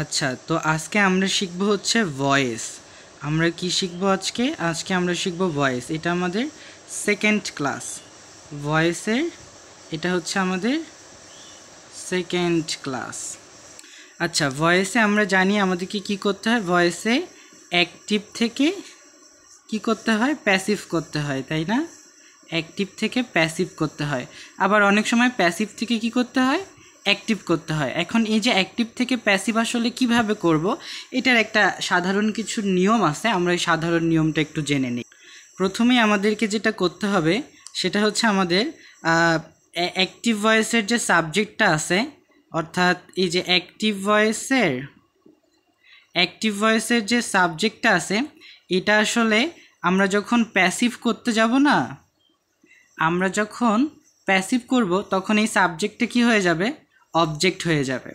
আচ্ছা, তো আজকে আমরা শিখব হচ্ছে ভয়েস। আমরা কি শিখব আজকে? আজকে আমরা শিখব ভয়েস। এটা আমাদের সেকেন্ড ক্লাস ভয়েসের। এটা হচ্ছে আমাদের সেকেন্ড ক্লাস। আচ্ছা, ভয়েসে আমরা জানি আমাদেরকে কি করতে হয়। ভয়েসে অ্যাক্টিভ থেকে কি করতে হয়, প্যাসিভ করতে হয়, তাই না? অ্যাক্টিভ থেকে প্যাসিভ করতে হয়, আবার অনেক সময় প্যাসিভ থেকে কি করতে হয়, অ্যাক্টিভ করতে হয়। এখন এই যে অ্যাক্টিভ থেকে প্যাসিভ আসলে কিভাবে করব, এটার একটা সাধারণ কিছু নিয়ম আছে। আমরা এই সাধারণ নিয়মটা একটু জেনে নিই। প্রথমেই আমাদেরকে যেটা করতে হবে সেটা হচ্ছে আমাদের অ্যাক্টিভ ভয়েসের যে সাবজেক্টটা আছে, অর্থাৎ এই যে অ্যাক্টিভ ভয়েসের যে সাবজেক্টটা আছে, এটা আসলে আমরা যখন প্যাসিভ করতে যাব না, আমরা যখন প্যাসিভ করব তখন এই সাবজেক্টটা কি হয়ে যাবে, অবজেক্ট হয়ে যাবে।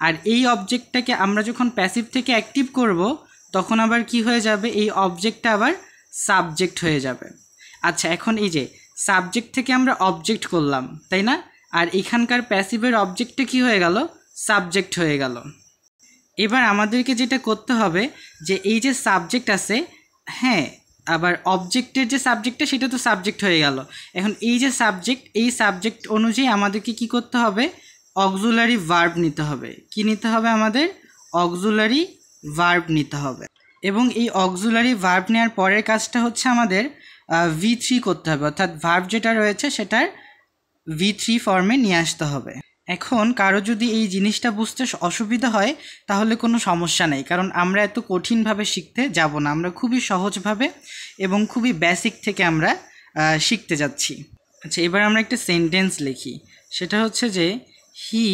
আর এই অবজেক্টটাকে আমরা যখন প্যাসিভ থেকে অ্যাক্টিভ করব তখন আবার কি হয়ে যাবে, এই অবজেক্টটা আবার সাবজেক্ট হয়ে যাবে। আচ্ছা, এখন এই যে সাবজেক্ট থেকে আমরা অবজেক্ট করলাম, তাই না? আর এখানকার প্যাসিভের অবজেক্টটা কি হয়ে গেল, সাবজেক্ট হয়ে গেল। এবার আমাদেরকে যেটা করতে হবে যে এই যে সাবজেক্ট আছে, হ্যাঁ, আবার অবজেক্টের যে সাবজেক্টটা সেটা তো সাবজেক্ট হয়ে গেল। এখন এই যে সাবজেক্ট, এই সাবজেক্ট অনুযায়ী আমাদেরকে কি করতে হবে, অক্সিলারি ভার্ব নিতে হবে। কি নিতে হবে আমাদের? অক্সিলারি ভার্ব নিতে হবে। এবং এই অক্সিলারি ভার্ব নেওয়ার পরের কাজটা হচ্ছে আমাদের V3 করতে হবে, অর্থাৎ ভার্ব যেটা রয়েছে সেটার V3 ফর্মে নিয়ে আসতে হবে। এখন কারো যদি এই জিনিসটা বুঝতে অসুবিধা হয় তাহলে কোনো সমস্যা নেই, কারণ আমরা এত কঠিনভাবে শিখতে যাব না। আমরা খুবই সহজভাবে এবং খুবই বেসিক থেকে আমরা শিখতে যাচ্ছি। আচ্ছা, এবার আমরা একটা সেন্টেন্স লিখি। সেটা হচ্ছে যে he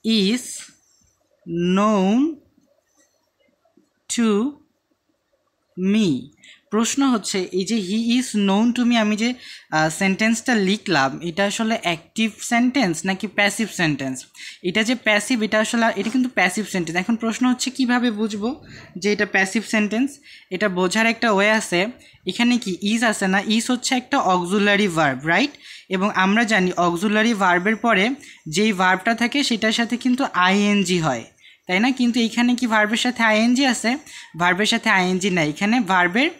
is known to me. প্রশ্ন হচ্ছে এই যে he is known to me, আমি যে সেন্টেন্সটা লিখলাম এটা আসলে অ্যাক্টিভ সেন্টেন্স নাকি প্যাসিভ সেন্টেন্স? এটা যে প্যাসিভ, এটা আসলে এটা কিন্তু প্যাসিভ সেন্টেন্স। এখন প্রশ্ন হচ্ছে কিভাবে বুঝবো যে এটা প্যাসিভ সেন্টেন্স? এটা বোঝার একটা ওয়ে আছে। এখানে কি ইজ আছে না? ইজ হচ্ছে একটা অক্সিলারি ভার্ব, রাইট? এবং আমরা জানি অক্সিলারি ভার্বের পরে যেই ভার্বটা থাকে সেটার সাথে কিন্তু আইএনজি হয়, তাই না? কিন্তু এইখানে কি ভার্বের সাথে আইএনজি আছে? ভার্বের সাথে আইএনজি নাই, এখানে ভার্বের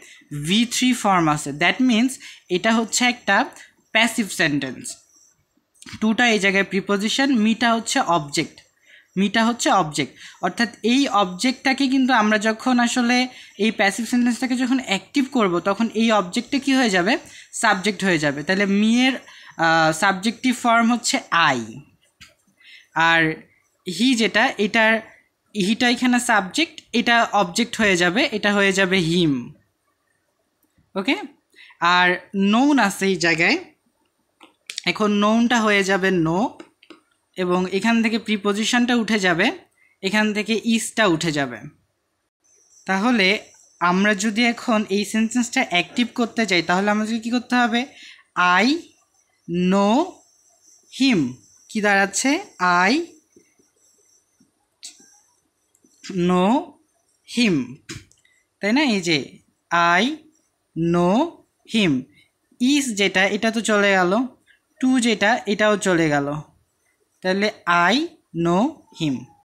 V3 ফর্ম আছে। দ্যাট মিন্স এটা হচ্ছে একটা প্যাসিভ সেন্টেন্স। টুটা এই জায়গায় প্রিপোজিশন, মিটা হচ্ছে অবজেক্ট। অর্থাৎ এই অবজেক্টটাকে কিন্তু আমরা যখন আসলে এই প্যাসিভ সেন্টেন্সটাকে যখন অ্যাক্টিভ করব তখন এই অবজেক্টটা কি হয়ে যাবে, সাবজেক্ট হয়ে যাবে। তাহলে মিয়ের সাবজেক্টিভ ফর্ম হচ্ছে আই, আর হি যেটা, হিটা এখানে সাবজেক্ট, এটা অবজেক্ট হয়ে যাবে, এটা হয়ে যাবে হিম। ওকে, আর নোন আছে এই জায়গায়, এখন নোনটা হয়ে যাবে নো, এবং এখান থেকে প্রিপোজিশনটা উঠে যাবে, এখান থেকে ইজটা উঠে যাবে। তাহলে আমরা যদি এখন এই সেন্টেন্সটা অ্যাক্টিভ করতে চাই তাহলে আমাদেরকে কী করতে হবে, আই নো হিম কি দাঁড়াচ্ছে, আই নো হিম, তাই না? এই যে আই নো হিম, ইজ যেটা এটা তো চলে গেল, টু যেটা এটাও চলে গেল, তাহলে আই নো হিম।